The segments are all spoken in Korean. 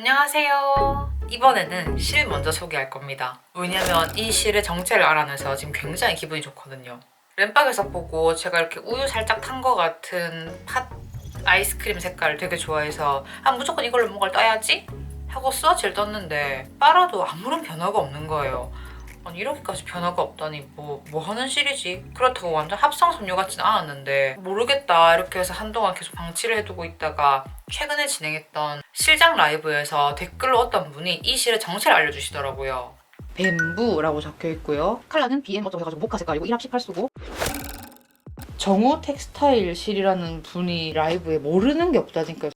안녕하세요. 이번에는 실 먼저 소개할 겁니다. 왜냐면 이 실의 정체를 알아내서 지금 굉장히 기분이 좋거든요. 램박에서 보고 제가 이렇게 우유 살짝 탄 것 같은 팥 아이스크림 색깔을 되게 좋아해서 무조건 이걸로 뭔가를 따야지 하고 스와치를 떴는데 빨아도 아무런 변화가 없는 거예요. 아니 이렇게까지 변화가 없다니 뭐 하는 실이지? 그렇다고 완전 합성 섬유 같진 않았는데 모르겠다 이렇게 해서 한동안 계속 방치를 해두고 있다가 최근에 진행했던 실장 라이브에서 댓글로 어떤 분이 이 실의 정체를 알려주시더라고요. 뱀부라고 적혀있고요. 컬러는 BM 어쩌고 해가지고 모카 색깔이고 1합18수고 정우 텍스타일 실이라는 분이 라이브에 모르는 게 없다니까.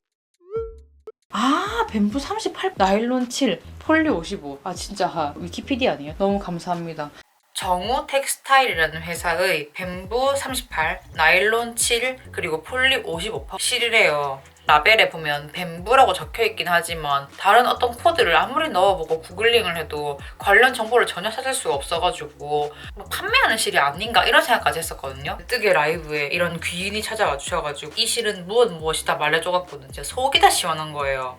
뱀부 38, 나일론 7, 폴리 55. 진짜 위키피디아 아니에요? 너무 감사합니다. 정우 텍스타일이라는 회사의 뱀부 38, 나일론 7, 그리고 폴리 55 실이래요. 라벨에 보면 뱀부라고 적혀있긴 하지만 다른 어떤 코드를 아무리 넣어보고 구글링을 해도 관련 정보를 전혀 찾을 수가 없어가지고 판매하는 실이 아닌가 이런 생각까지 했었거든요. 뜨개 라이브에 이런 귀인이 찾아와 주셔가지고 이 실은 무엇이다 말해줘갖고는 진짜 속이 다 시원한 거예요.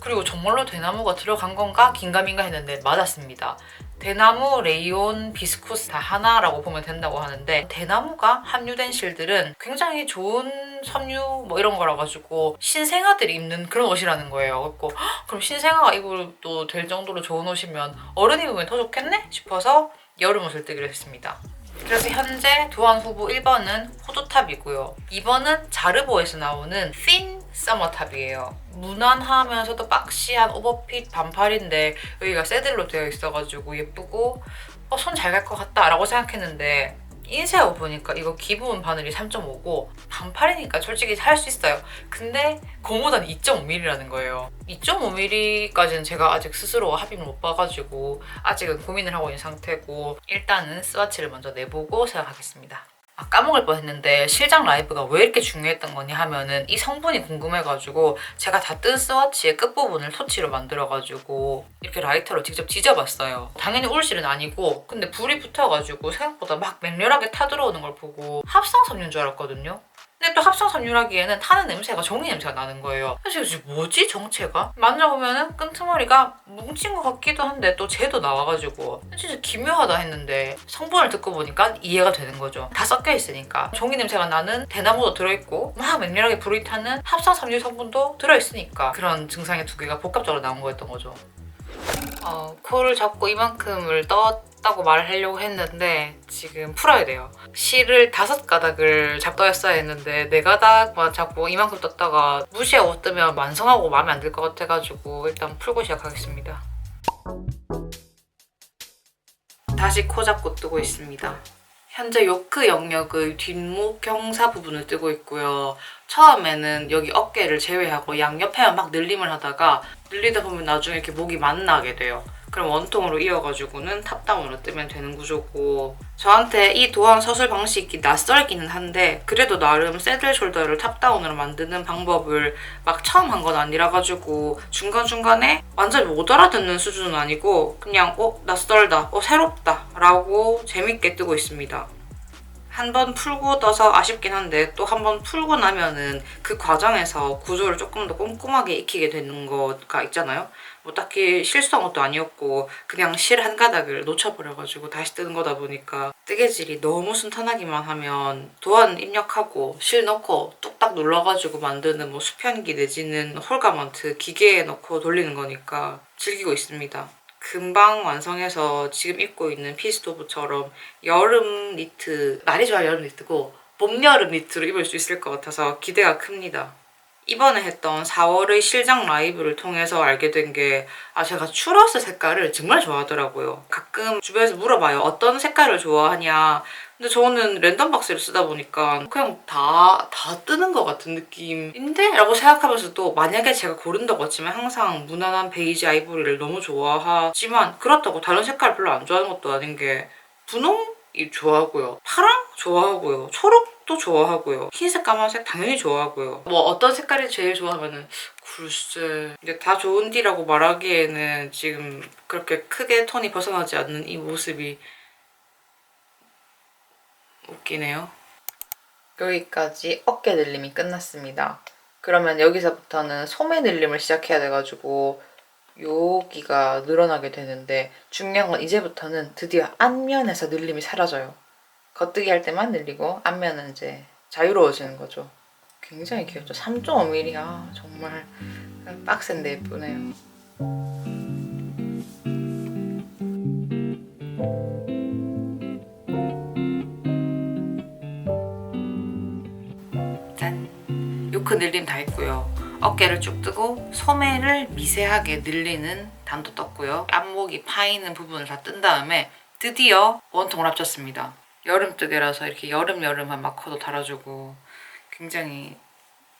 그리고 정말로 대나무가 들어간 건가 긴가민가 했는데 맞았습니다. 대나무, 레이온, 비스쿠스 다 하나라고 보면 된다고 하는데 대나무가 함유된 실들은 굉장히 좋은 섬유 이런 거라 가지고 신생아들이 입는 그런 옷이라는 거예요. 그래서 그럼 신생아가 입어도 될 정도로 좋은 옷이면 어른이 입으면 더 좋겠네 싶어서 여름 옷을 뜨기로 했습니다. 그래서 현재 도안 후보 1번은 호두탑이고요. 2번은 자르보에서 나오는 핀 서머탑이에요. 무난하면서도 박시한 오버핏 반팔인데 여기가 새들로 되어 있어가지고 예쁘고 손 잘 갈 것 같다 라고 생각했는데 인쇄하고 보니까 이거 기본 바늘이 3.5고 반팔이니까 솔직히 살 수 있어요. 근데 고무단 2.5mm라는 거예요. 2.5mm까지는 제가 아직 스스로 합의를 못 봐가지고 아직은 고민을 하고 있는 상태고 일단은 스와치를 먼저 내보고 생각하겠습니다. 까먹을 뻔했는데 실장 라이브가 왜 이렇게 중요했던 거냐 하면은 이 성분이 궁금해가지고 제가 다 뜬 스와치의 끝부분을 토치로 만들어가지고 이렇게 라이터로 직접 지져봤어요. 당연히 울실은 아니고 근데 불이 붙어가지고 생각보다 막 맹렬하게 타들어오는 걸 보고 합성 섬유인 줄 알았거든요. 근데 또 합성 섬유라기에는 타는 냄새가 종이 냄새가 나는 거예요. 그래서 이게 뭐지 정체가? 만져보면은 끈트머리가 뭉친 것 같기도 한데 또 쟤도 나와가지고 진짜 기묘하다 했는데 성분을 듣고 보니까 이해가 되는 거죠. 다 섞여 있으니까 종이 냄새가 나는 대나무도 들어있고 막 맹렬하게 불이 타는 합성 섬유 성분도 들어있으니까 그런 증상이 두 개가 복합적으로 나온 거였던 거죠. 코를 잡고 이만큼을 떴다고 말을 하려고 했는데 지금 풀어야 돼요. 실을 5가닥을 잡떠였어야 했는데 4가닥만 잡고 이만큼 떴다가 무시하고 뜨면 만성하고 마음에 안 들 것 같아가지고 일단 풀고 시작하겠습니다. 다시 코 잡고 뜨고 있습니다. 현재 요크 영역의 뒷목 경사 부분을 뜨고 있고요. 처음에는 여기 어깨를 제외하고 양옆에만 막 늘림을 하다가 늘리다 보면 나중에 이렇게 목이 만나게 돼요. 그럼 원통으로 이어가지고는 탑다운으로 뜨면 되는 구조고 저한테 이 도안 서술 방식이 낯설기는 한데 그래도 나름 새들 숄더를 탑다운으로 만드는 방법을 막 처음 한 건 아니라 가지고 중간중간에 완전히 못 알아듣는 수준은 아니고 그냥 낯설다, 새롭다 라고 재밌게 뜨고 있습니다. 한 번 풀고 떠서 아쉽긴 한데 또 한 번 풀고 나면은 그 과정에서 구조를 조금 더 꼼꼼하게 익히게 되는 거가 있잖아요. 딱히 실수한 것도 아니었고 그냥 실 한 가닥을 놓쳐버려가지고 다시 뜨는 거다 보니까 뜨개질이 너무 순탄하기만 하면 도안 입력하고 실 넣고 뚝딱 눌러가지고 만드는 수편기 내지는 홀가먼트 기계에 넣고 돌리는 거니까 즐기고 있습니다. 금방 완성해서 지금 입고 있는 피스토브처럼 여름 니트, 날이 좋아 여름 니트고 봄, 여름 니트로 입을 수 있을 것 같아서 기대가 큽니다. 이번에 했던 4월의 실장 라이브를 통해서 알게 된 게 제가 추러스 색깔을 정말 좋아하더라고요. 가끔 주변에서 물어봐요. 어떤 색깔을 좋아하냐. 근데 저는 랜덤 박스를 쓰다 보니까 그냥 다 뜨는 것 같은 느낌인데? 라고 생각하면서도 만약에 제가 고른다고 치면 항상 무난한 베이지 아이보리를 너무 좋아하지만 그렇다고 다른 색깔 별로 안 좋아하는 것도 아닌 게 분홍이 좋아하고요. 파랑 좋아하고요. 초록도 좋아하고요. 흰색, 까만색 당연히 좋아하고요. 어떤 색깔이 제일 좋아하면은 글쎄 근데 다 좋은디라고 말하기에는 지금 그렇게 크게 톤이 벗어나지 않는 이 모습이 웃기네요. 여기까지 어깨 늘림이 끝났습니다. 그러면 여기서부터는 소매 늘림을 시작해야 돼가지고 여기가 늘어나게 되는데 중요한 건 이제부터는 드디어 앞면에서 늘림이 사라져요. 겉뜨기 할 때만 늘리고 앞면은 이제 자유로워지는 거죠. 굉장히 귀엽죠. 3.5mm야 정말 빡센데 예쁘네요. 짠! 요크 늘림 다 했고요. 어깨를 쭉 뜨고 소매를 미세하게 늘리는 단도 떴고요. 앞목이 파이는 부분을 다 뜬 다음에 드디어 원통을 합쳤습니다. 여름뜨개라서 이렇게 여름한 마커도 달아주고 굉장히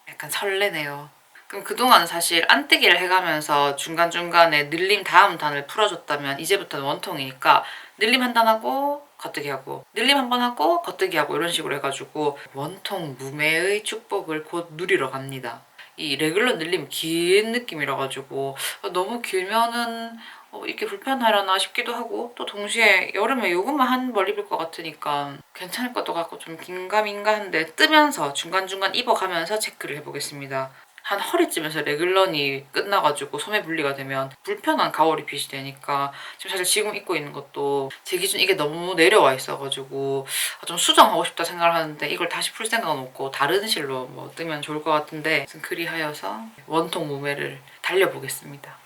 약간 설레네요. 그럼 그동안은 사실 안뜨기를 해가면서 중간중간에 늘림 다음 단을 풀어줬다면 이제부터는 원통이니까 늘림 한 단 하고 겉뜨기 하고 늘림 한 번 하고 겉뜨기 하고 이런 식으로 해가지고 원통 무매의 축복을 곧 누리러 갑니다. 이 레귤러 늘림 긴 느낌이라 가지고 너무 길면은 이렇게 불편하려나 싶기도 하고 또 동시에 여름에 요것만 한 벌 입을 것 같으니까 괜찮을 것도 같고 좀 긴가민가 한데 뜨면서 중간중간 입어가면서 체크를 해보겠습니다. 한 허리쯤에서 레귤런이 끝나가지고 소매 분리가 되면 불편한 가오리 핏이 되니까 지금 입고 있는 것도 제 기준 이게 너무 내려와 있어가지고 좀 수정하고 싶다 생각을 하는데 이걸 다시 풀 생각은 없고 다른 실로 뭐 뜨면 좋을 것 같은데 그리하여서 원통 무매를 달려보겠습니다.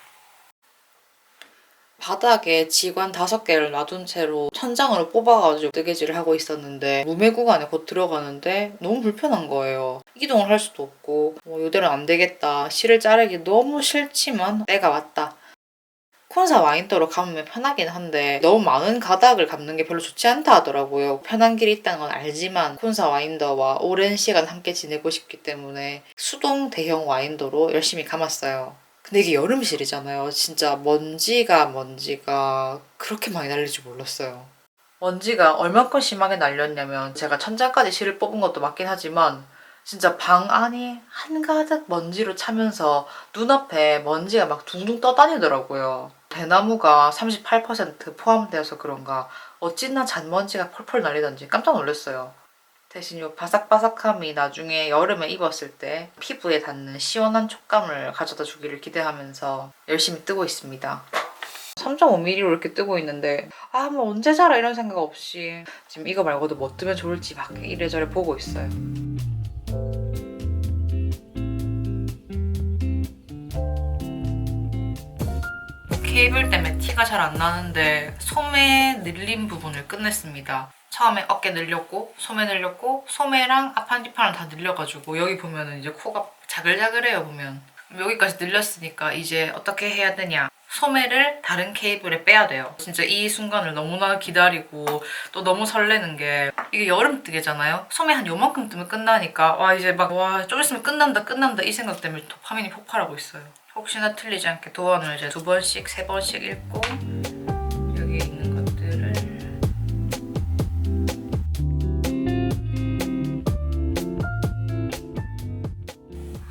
바닥에 지관 5개를 놔둔 채로 천장으로 뽑아가지고 뜨개질을 하고 있었는데 무매 구간에 곧 들어가는데 너무 불편한 거예요. 이동을 할 수도 없고 이대로는 안 되겠다. 실을 자르기 너무 싫지만 때가 왔다. 콘사 와인더로 감으면 편하긴 한데 너무 많은 가닥을 감는 게 별로 좋지 않다 하더라고요. 편한 길이 있다는 건 알지만 콘사 와인더와 오랜 시간 함께 지내고 싶기 때문에 수동 대형 와인더로 열심히 감았어요. 근데 이게 여름실이잖아요. 진짜 먼지가 그렇게 많이 날릴 줄 몰랐어요. 먼지가 얼마큼 심하게 날렸냐면 제가 천장까지 실을 뽑은 것도 맞긴 하지만 진짜 방 안이 한가득 먼지로 차면서 눈앞에 먼지가 막 둥둥 떠다니더라고요. 대나무가 38% 포함되어서 그런가 어찌나 잔먼지가 펄펄 날리던지 깜짝 놀랐어요. 대신 이 바삭바삭함이 나중에 여름에 입었을 때 피부에 닿는 시원한 촉감을 가져다 주기를 기대하면서 열심히 뜨고 있습니다. 3.5mm로 이렇게 뜨고 있는데 뭐 언제 자라 이런 생각 없이 지금 이거 말고도 뭐 뜨면 좋을지 막 이래저래 보고 있어요. 케이블 때문에 티가 잘 안 나는데 소매 늘림 부분을 끝냈습니다. 처음에 어깨 늘렸고 소매 늘렸고 소매랑 앞판뒤판을 다 늘려가지고 여기 보면은 이제 코가 자글자글해요 보면. 여기까지 늘렸으니까 이제 어떻게 해야 되냐. 소매를 다른 케이블에 빼야 돼요. 진짜 이 순간을 너무나 기다리고 또 너무 설레는 게 이게 여름 뜨개잖아요. 소매 한 요만큼 뜨면 끝나니까 이제 막 좀 있으면 끝난다 이 생각 때문에 도파민이 폭발하고 있어요. 혹시나 틀리지 않게 도안을 이제 2번씩 3번씩 읽고 여기 있는 것들을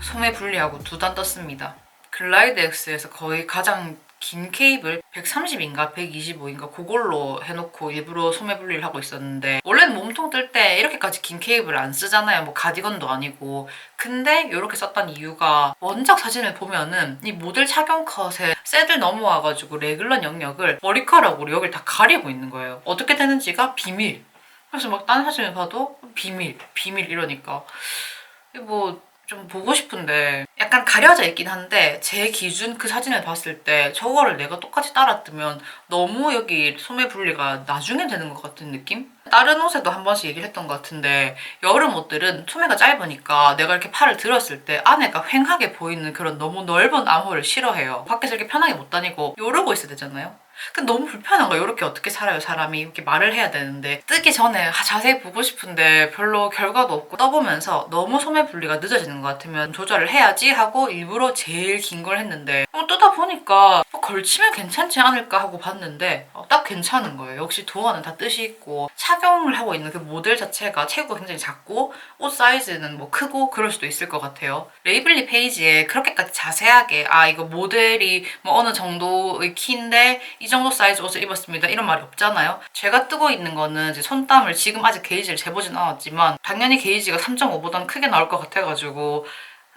소매 분리하고 2단 떴습니다. 글라이드 X에서 거의 가장 긴 케이블 130인가 125인가 그걸로 해놓고 일부러 소매 분리를 하고 있었는데 원래는 몸통 뜰 때 이렇게까지 긴 케이블을 안 쓰잖아요. 뭐 가디건도 아니고. 근데 이렇게 썼던 이유가 원작 사진을 보면은 이 모델 착용 컷에 셋을 넘어와가지고 레귤런 영역을 머리카락으로 여기를 다 가리고 있는 거예요. 어떻게 되는지가 비밀. 그래서 막 딴 사진을 봐도 비밀 이러니까 뭐 좀 보고 싶은데 약간 가려져 있긴 한데 제 기준 그 사진을 봤을 때 저거를 내가 똑같이 따라 뜨면 너무 여기 소매 분리가 나중에 되는 것 같은 느낌? 다른 옷에도 한 번씩 얘기를 했던 것 같은데 여름 옷들은 소매가 짧으니까 내가 이렇게 팔을 들었을 때 안에가 휑하게 보이는 그런 너무 넓은 암호를 싫어해요. 밖에서 이렇게 편하게 못 다니고 이러고 있어야 되잖아요. 근데 너무 불편한 거야. 이렇게 어떻게 살아요 사람이. 이렇게 말을 해야 되는데 뜨기 전에 자세히 보고 싶은데 별로 결과도 없고 떠보면서 너무 소매 분리가 늦어지는 것 같으면 조절을 해야지 하고 일부러 제일 긴 걸 했는데 뜨다 보니까 걸치면 괜찮지 않을까 하고 봤는데 딱 괜찮은 거예요. 역시 도어는 다 뜻이 있고 착용을 하고 있는 그 모델 자체가 체구가 굉장히 작고 옷 사이즈는 뭐 크고 그럴 수도 있을 것 같아요. 레이블리 페이지에 그렇게까지 자세하게 이거 모델이 뭐 어느 정도의 키인데 이 정도 사이즈 옷을 입었습니다 이런 말이 없잖아요. 제가 뜨고 있는 거는 이제 손땀을 지금 아직 게이지를 재보진 않았지만 당연히 게이지가 3.5보다는 크게 나올 것 같아가지고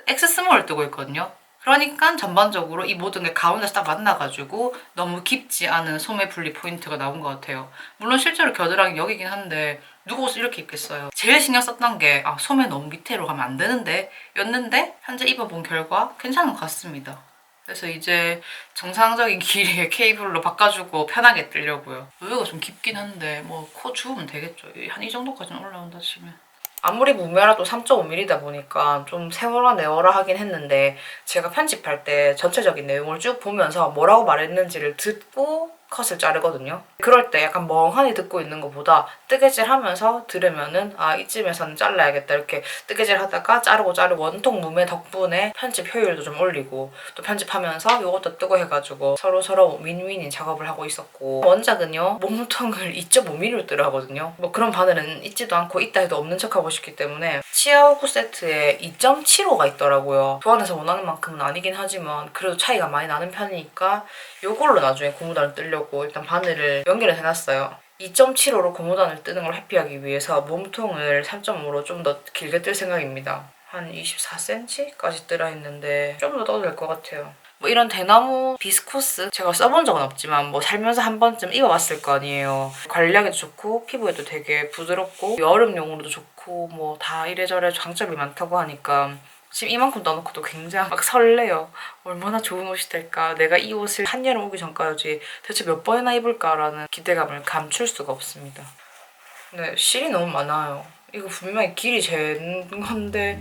X 스몰을 뜨고 있거든요. 그러니까 전반적으로 이 모든 게 가운데서 딱 만나가지고 너무 깊지 않은 소매 분리 포인트가 나온 것 같아요. 물론 실제로 겨드랑이 여기긴 한데 누가 옷을 이렇게 입겠어요. 제일 신경 썼던 게 소매 너무 밑으로 가면 안 되는데 였는데 현재 입어본 결과 괜찮은 것 같습니다. 그래서 이제 정상적인 길이의 케이블로 바꿔주고 편하게 뜨려고요. 여기가 좀 깊긴 한데 뭐 코 주우면 되겠죠. 한 이 정도까지는 올라온다 치면. 아무리 무매라도 3.5mm다 보니까 좀 세워라 내워라 하긴 했는데 제가 편집할 때 전체적인 내용을 쭉 보면서 뭐라고 말했는지를 듣고 컷을 자르거든요. 그럴 때 약간 멍하니 듣고 있는 것보다 뜨개질 하면서 들으면은 이쯤에서는 잘라야겠다 이렇게 뜨개질 하다가 자르고 원통 무매 덕분에 편집 효율도 좀 올리고 또 편집하면서 이것도 뜨고 해가지고 서로 윈윈인 작업을 하고 있었고 원작은요 몸통을 2.5mm로 뜨려 하거든요. 뭐 그런 바늘은 있지도 않고 있다 해도 없는 척하고 싶기 때문에 치아오구 세트에 2.75가 있더라고요. 교환해서 원하는 만큼은 아니긴 하지만 그래도 차이가 많이 나는 편이니까 이걸로 나중에 고무단을 뜨려고 일단 바늘을 연결을 해놨어요. 2.75로 고무단을 뜨는 걸 회피하기 위해서 몸통을 3.5로 좀 더 길게 뜰 생각입니다. 한 24cm까지 뜨라 했는데 좀 더 떠도 될 것 같아요. 뭐 이런 대나무 비스코스 제가 써본 적은 없지만 뭐 살면서 한 번쯤 입어봤을 거 아니에요. 관리하기도 좋고 피부에도 되게 부드럽고 여름용으로도 좋고 뭐 다 이래저래 장점이 많다고 하니까 지금 이만큼 넣어놓고도 굉장히 막 설레요. 얼마나 좋은 옷이 될까. 내가 이 옷을 한여름 오기 전까지 대체 몇 번이나 입을까라는 기대감을 감출 수가 없습니다. 근데 실이 너무 많아요. 이거 분명히 길이 재는 건데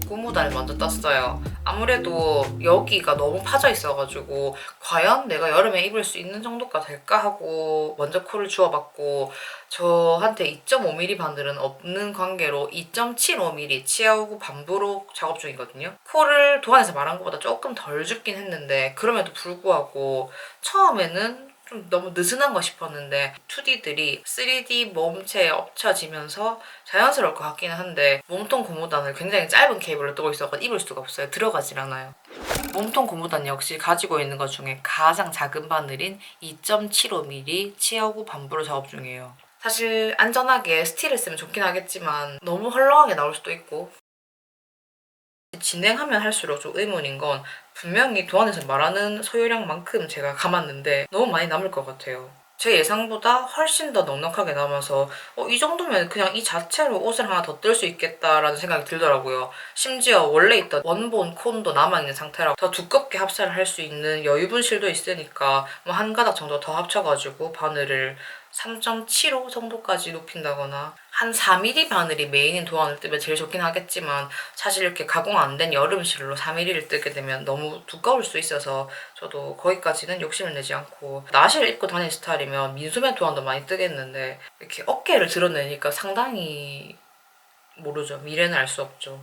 고무단을 먼저 떴어요. 아무래도 여기가 너무 파져 있어가지고 과연 내가 여름에 입을 수 있는 정도가 될까 하고 먼저 코를 주워봤고 저한테 2.5mm 바늘은 없는 관계로 2.75mm 치아오구 반부로 작업 중이거든요. 코를 도안에서 말한 것보다 조금 덜 줍긴 했는데 그럼에도 불구하고 처음에는 좀 너무 느슨한가 싶었는데 2D들이 3D 몸체에 엎쳐지면서 자연스러울 것 같기는 한데 몸통 고무단을 굉장히 짧은 케이블로 뜨고 있어서 입을 수가 없어요. 들어가질 않아요. 몸통 고무단 역시 가지고 있는 것 중에 가장 작은 바늘인 2.75mm 치아오구 반부로 작업 중이에요. 사실 안전하게 스틸을 쓰면 좋긴 하겠지만 너무 헐렁하게 나올 수도 있고 진행하면 할수록 좀 의문인 건 분명히 도안에서 말하는 소요량만큼 제가 감았는데 너무 많이 남을 것 같아요. 제 예상보다 훨씬 더 넉넉하게 남아서 이 정도면 그냥 이 자체로 옷을 하나 더 뜰 수 있겠다라는 생각이 들더라고요. 심지어 원래 있던 원본 콘도 남아있는 상태라 더 두껍게 합사를 할 수 있는 여유분 실도 있으니까 뭐 한 가닥 정도 더 합쳐가지고 바늘을 3.75 정도까지 높인다거나 한 4mm 바늘이 메인인 도안을 뜨면 제일 좋긴 하겠지만 사실 이렇게 가공 안 된 여름실로 4mm를 뜨게 되면 너무 두꺼울 수 있어서 저도 거기까지는 욕심을 내지 않고 나시를 입고 다니는 스타일이면 민소매 도안도 많이 뜨겠는데 이렇게 어깨를 드러내니까 상당히 모르죠. 미래는 알 수 없죠.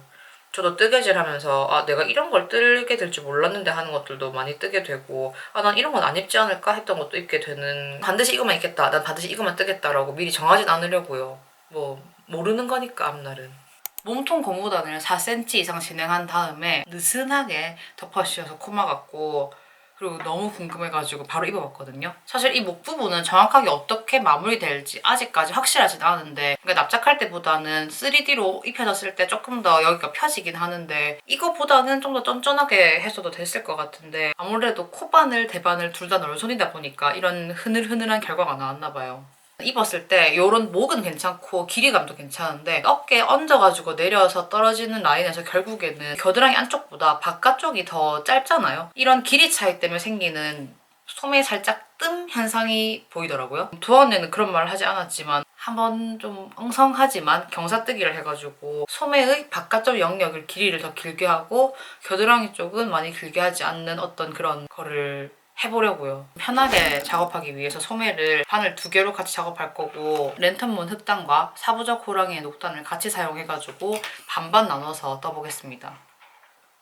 저도 뜨개질 하면서 내가 이런 걸 뜨게 될 줄 몰랐는데 하는 것들도 많이 뜨게 되고 난 이런 건 안 입지 않을까 했던 것도 입게 되는 반드시 이것만 입겠다. 난 반드시 이것만 뜨겠다라고 미리 정하진 않으려고요. 뭐 모르는 거니까 앞날은. 몸통 고무단을 4cm 이상 진행한 다음에 느슨하게 덮어씌워서 코 막았고 그리고 너무 궁금해가지고 바로 입어봤거든요. 사실 이 목 부분은 정확하게 어떻게 마무리될지 아직까지 확실하진 않은데 그러니까 납작할 때보다는 3D로 입혀졌을 때 조금 더 여기가 펴지긴 하는데 이거보다는 좀 더 쫀쫀하게 했어도 됐을 것 같은데 아무래도 코바늘, 대바늘 둘 다 넓은손이다 보니까 이런 흐늘흐늘한 결과가 나왔나 봐요. 입었을 때 이런 목은 괜찮고 길이감도 괜찮은데 어깨에 얹어가지고 내려서 떨어지는 라인에서 결국에는 겨드랑이 안쪽보다 바깥쪽이 더 짧잖아요. 이런 길이 차이 때문에 생기는 소매 살짝 뜸 현상이 보이더라고요. 도안에는 그런 말을 하지 않았지만 한번 좀 엉성하지만 경사뜨기를 해가지고 소매의 바깥쪽 영역을 길이를 더 길게 하고 겨드랑이 쪽은 많이 길게 하지 않는 어떤 그런 거를 해보려고요. 편하게 작업하기 위해서 소매를 바늘 2개로 같이 작업할 거고 랜턴문 흑단과 사부적 호랑이의 녹단을 같이 사용해가지고 반반 나눠서 떠보겠습니다.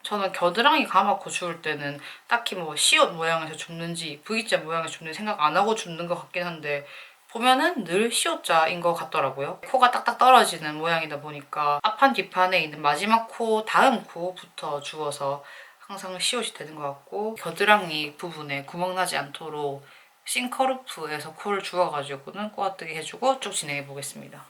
저는 겨드랑이 감았고 주울 때는 딱히 뭐 시옷 모양에서 줍는지 V자 모양에서 줍는지 생각 안 하고 줍는 것 같긴 한데 보면은 늘 시옷자인 것 같더라고요. 코가 딱딱 떨어지는 모양이다 보니까 앞판 뒷판에 있는 마지막 코 다음 코부터 주워서 항상 시옷이 되는 것 같고 겨드랑이 부분에 구멍 나지 않도록 싱커루프에서 코를 주워가지고는 꼬아뜨기 해주고 쭉 진행해 보겠습니다.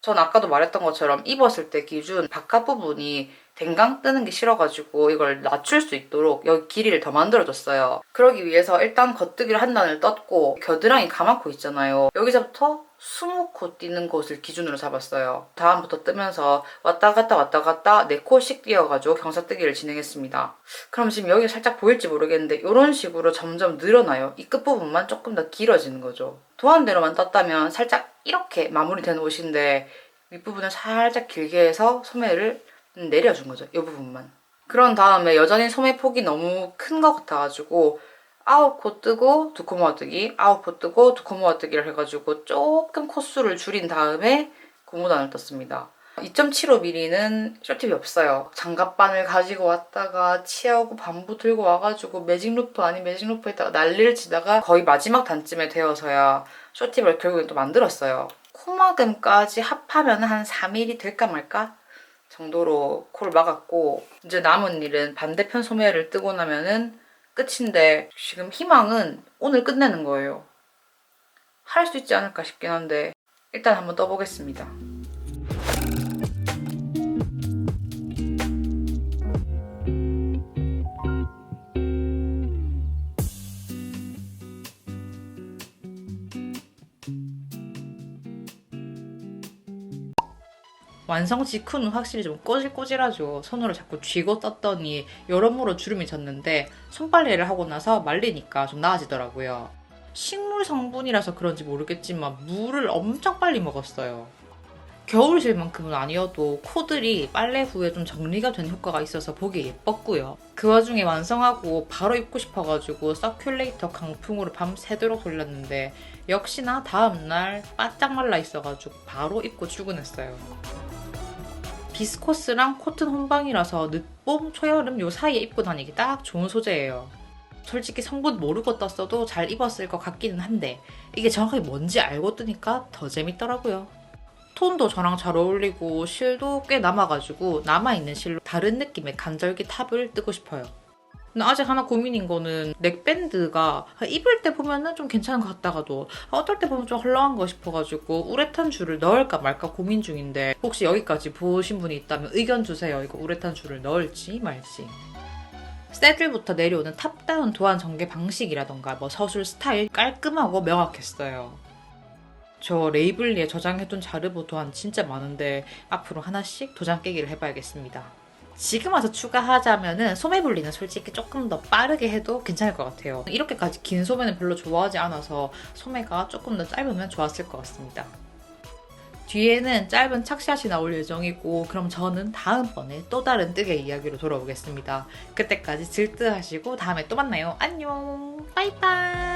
전 아까도 말했던 것처럼 입었을 때 기준 바깥 부분이 댕강 뜨는 게 싫어가지고 이걸 낮출 수 있도록 여기 길이를 더 만들어줬어요. 그러기 위해서 일단 겉뜨기를 한 단을 떴고 겨드랑이 감았코 있잖아요. 여기서부터 20코 뛰는 곳을 기준으로 잡았어요. 다음부터 뜨면서 왔다 갔다 4코씩 뛰어가지고 경사뜨기를 진행했습니다. 그럼 지금 여기 살짝 보일지 모르겠는데 이런 식으로 점점 늘어나요. 이 끝부분만 조금 더 길어지는 거죠. 도안대로만 떴다면 살짝 이렇게 마무리되는 옷인데 윗부분을 살짝 길게 해서 소매를 내려준 거죠. 이 부분만. 그런 다음에 여전히 소매 폭이 너무 큰 것 같아가지고 9코 뜨고 2코 모아뜨기, 9코 뜨고 2코 모아뜨기를 해가지고 조금 코수를 줄인 다음에 고무단을 떴습니다. 2.75mm는 셔팁이 없어요. 장갑반을 가지고 왔다가 치하고 반부 들고 와가지고 매직 루프 아닌 매직 루프 했다가 난리를 치다가 거의 마지막 단쯤에 되어서야 셔팁을 결국엔 또 만들었어요. 코막음까지 합하면 한 4mm 될까 말까 정도로 코를 막았고 이제 남은 일은 반대편 소매를 뜨고 나면은 끝인데 지금 희망은 오늘 끝내는 거예요. 할 수 있지 않을까 싶긴 한데 일단 한번 떠보겠습니다. 완성 직후는 확실히 좀 꼬질꼬질하죠. 손으로 자꾸 쥐고 떴더니 여러모로 주름이 졌는데 손빨래를 하고 나서 말리니까 좀 나아지더라고요. 식물 성분이라서 그런지 모르겠지만 물을 엄청 빨리 먹었어요. 겨울실만큼은 아니어도 코들이 빨래 후에 좀 정리가 된 효과가 있어서 보기 예뻤고요. 그 와중에 완성하고 바로 입고 싶어가지고 서큘레이터 강풍으로 밤새도록 돌렸는데 역시나 다음날 바짝 말라 있어가지고 바로 입고 출근했어요. 비스코스랑 코튼 혼방이라서 늦봄, 초여름 요 사이에 입고 다니기 딱 좋은 소재예요. 솔직히 성분 모르고 떴어도 잘 입었을 것 같기는 한데 이게 정확하게 뭔지 알고 뜨니까 더 재밌더라고요. 톤도 저랑 잘 어울리고 실도 꽤 남아가지고 남아있는 실로 다른 느낌의 간절기 탑을 뜨고 싶어요. 근데 아직 하나 고민인 거는 넥밴드가 입을 때 보면은 좀 괜찮은 것 같다가도 어떨 때 보면 좀 헐렁한 거 싶어가지고 우레탄 줄을 넣을까 말까 고민 중인데 혹시 여기까지 보신 분이 있다면 의견 주세요. 이거 우레탄 줄을 넣을지 말지. 새들부터 내려오는 탑다운 도안 전개 방식이라던가 뭐 서술 스타일 깔끔하고 명확했어요. 저 레이블리에 저장해둔 자르보 도안 진짜 많은데 앞으로 하나씩 도장 깨기를 해봐야겠습니다. 지금 와서 추가하자면은 소매 분리는 솔직히 조금 더 빠르게 해도 괜찮을 것 같아요. 이렇게까지 긴 소매는 별로 좋아하지 않아서 소매가 조금 더 짧으면 좋았을 것 같습니다. 뒤에는 짧은 착샷이 나올 예정이고 그럼 저는 다음번에 또 다른 뜨개 이야기로 돌아오겠습니다. 그때까지 질뜨하시고 다음에 또 만나요. 안녕! 빠이빠이!